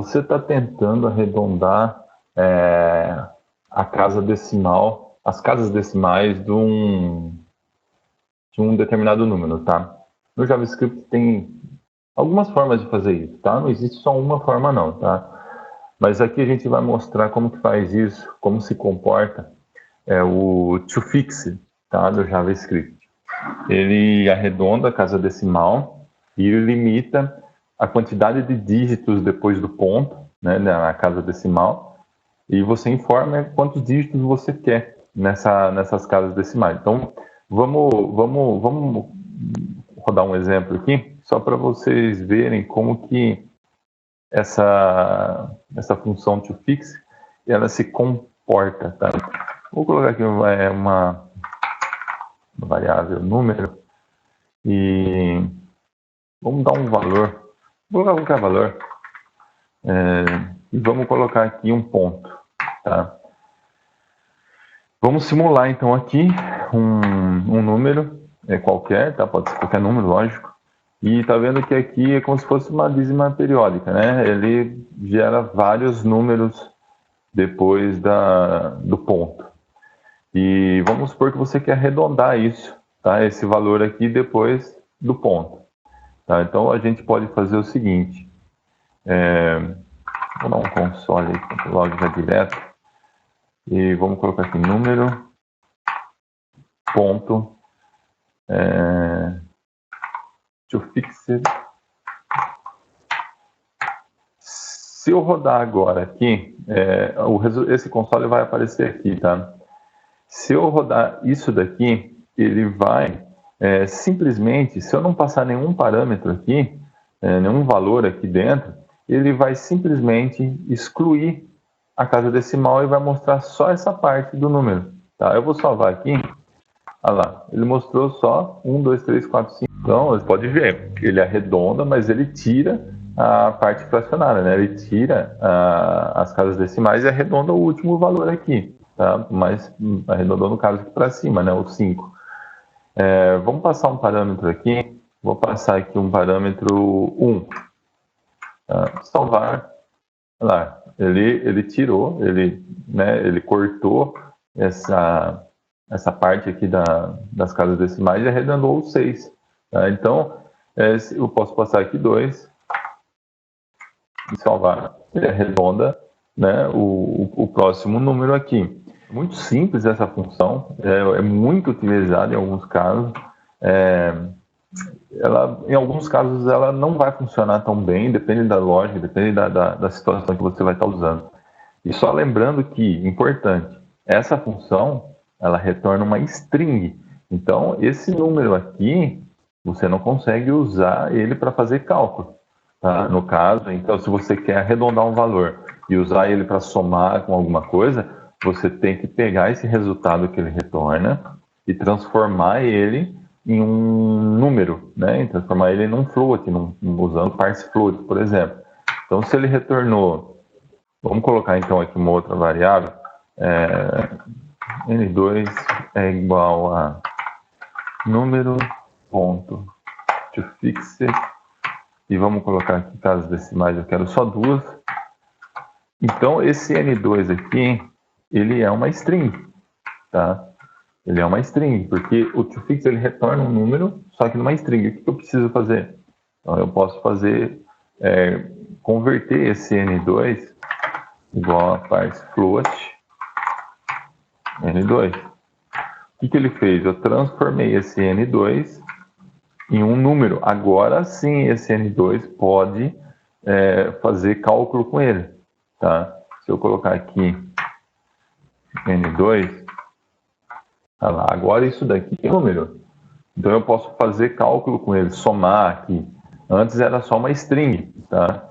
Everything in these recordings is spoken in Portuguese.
você está tentando arredondar a casa decimal, as casas decimais de um determinado número, tá? No JavaScript tem algumas formas de fazer isso, tá? Não existe só uma forma não, tá? Mas aqui a gente vai mostrar como que faz isso, como se comporta o toFix, tá? Do JavaScript. Ele arredonda a casa decimal e ele limita a quantidade de dígitos depois do ponto, né, na casa decimal, e você informa quantos dígitos você quer nessas casas decimais. Então, vamos rodar um exemplo aqui, só para vocês verem como que essa função toFix ela se comporta, tá? Vou colocar aqui uma variável número e vamos dar um valor. Vou colocar qualquer valor e vamos colocar aqui um ponto, tá? Vamos simular então aqui um número qualquer, tá? Pode ser qualquer número, lógico. E tá vendo que aqui é como se fosse uma dízima periódica, né? Ele gera vários números depois do ponto. E vamos supor que você quer arredondar isso, tá? Esse valor aqui depois do ponto. Tá? Então a gente pode fazer o seguinte. Vou dar um console aí, log já direto. E vamos colocar aqui número, ponto, toFixed. Se eu rodar agora aqui, esse console vai aparecer aqui, tá? Se eu rodar isso daqui, ele vai simplesmente, se eu não passar nenhum parâmetro aqui, nenhum valor aqui dentro, ele vai simplesmente excluir a casa decimal e vai mostrar só essa parte do número. Tá? Eu vou salvar aqui. Olha lá, ele mostrou só 1, 2, 3, 4, 5. Então, você pode ver, ele arredonda, mas ele tira a parte fracionária, né? Ele tira as casas decimais e arredonda o último valor aqui, tá? Mas arredondou no caso aqui para cima, né? O 5. Vamos passar um parâmetro aqui. Vou passar aqui um parâmetro 1. Salvar. Olha lá, ele tirou, ele cortou essa parte aqui das casas decimais e arredondou o 6. Tá? Então, eu posso passar aqui 2 e salvar. Ele arredonda, né, o próximo número aqui. Muito simples essa função, é muito utilizada em alguns casos. Em alguns casos ela não vai funcionar tão bem, depende da lógica, depende da situação que você vai estar usando. E só lembrando que, importante, essa função ela retorna uma string. Então, esse número aqui, você não consegue usar ele para fazer cálculo. Tá? No caso, então, se você quer arredondar um valor e usar ele para somar com alguma coisa, você tem que pegar esse resultado que ele retorna e transformar ele em um número, né? E transformar ele em um float, usando parse float, por exemplo. Então, se ele retornou, vamos colocar então aqui uma outra variável, n2 é igual a número ponto toFixed, e vamos colocar aqui casas decimais, eu quero só 2. Então, esse n2 aqui, ele é uma string, tá? Ele é uma string, porque o toFix ele retorna um número, só que numa string. O que eu preciso fazer? Então, eu posso fazer, converter esse n2 igual a parse float n2. O que ele fez? Eu transformei esse n2 em um número. Agora sim, esse n2 pode fazer cálculo com ele. Tá? Se eu colocar aqui n2, olha lá, agora isso daqui é número. Então eu posso fazer cálculo com ele, somar aqui. Antes era só uma string, tá?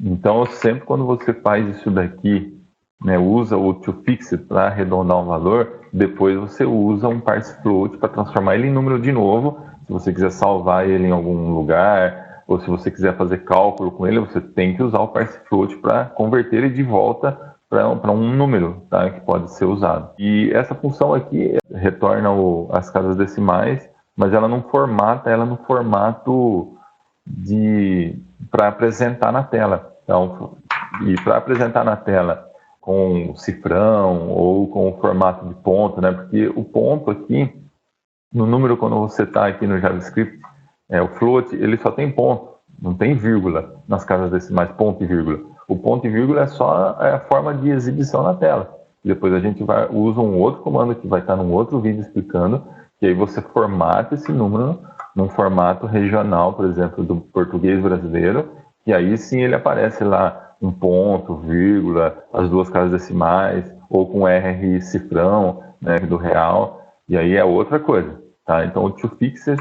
Então sempre quando você faz isso daqui, né, usa o toFixed para arredondar um valor, depois você usa um parse float para transformar ele em número de novo. Se você quiser salvar ele em algum lugar, ou se você quiser fazer cálculo com ele, você tem que usar o parse float para converter ele de volta para um número, tá, que pode ser usado. E essa função aqui retorna as casas decimais, mas ela não formata ela no formato para apresentar na tela. Então, e para apresentar na tela com cifrão ou com o formato de ponto, né? Porque o ponto aqui, no número, quando você está aqui no JavaScript, o float, ele só tem ponto, não tem vírgula nas casas decimais, ponto e vírgula. O ponto e vírgula é só a forma de exibição na tela. Depois a gente usa um outro comando que vai estar num outro vídeo explicando, que aí você formata esse número num formato regional, por exemplo, do português brasileiro, e aí sim ele aparece lá um ponto, vírgula, as duas casas decimais, ou com RR cifrão, né, do real, e aí é outra coisa, tá? Então o toFixer,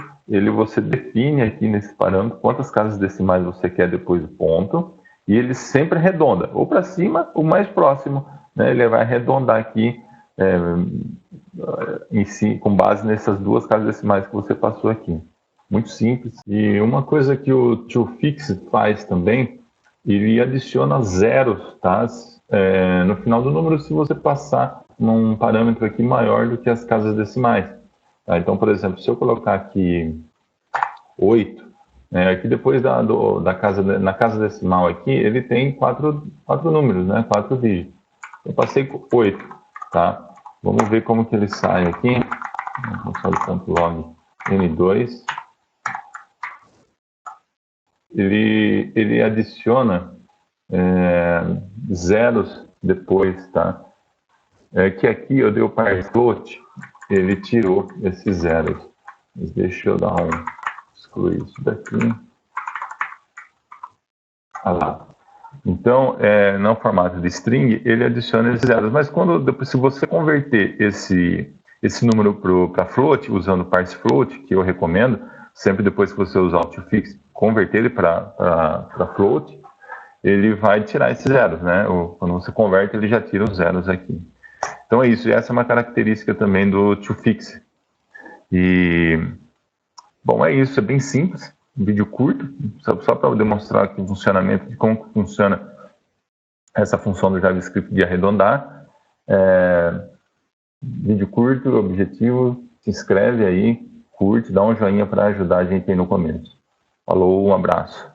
você define aqui nesse parâmetro quantas casas decimais você quer depois do ponto, e ele sempre arredonda, ou para cima, ou mais próximo, né? Ele vai arredondar aqui em si, com base nessas duas casas decimais que você passou aqui. Muito simples. E uma coisa que o toFixer faz também, ele adiciona zeros, tá? No final do número, se você passar num parâmetro aqui maior do que as casas decimais. Tá? Então, por exemplo, se eu colocar aqui 8, aqui depois na casa decimal aqui, ele tem quatro números, né? 4 dígitos. Eu passei por 8, tá? Vamos ver como que ele sai aqui. Console.log N2. Ele adiciona zeros depois, tá? Que aqui eu dei o parseFloat, ele tirou esses zeros. Mas deixa eu dar excluir isso daqui. Lá. Então, no formato de string, ele adiciona esses zeros. Mas se você converter esse número para float, usando o parseFloat, que eu recomendo, sempre depois que você usar o toFixer, converter ele para float, ele vai tirar esses zeros, né? Quando você converte, ele já tira os zeros aqui. Então é isso, e essa é uma característica também do toFixer. E, bom, é isso, é bem simples, um vídeo curto, só para demonstrar aqui o funcionamento de como funciona essa função do JavaScript de arredondar. Vídeo curto, objetivo, se inscreve aí, curte, dá um joinha para ajudar a gente aí no começo. Falou, um abraço.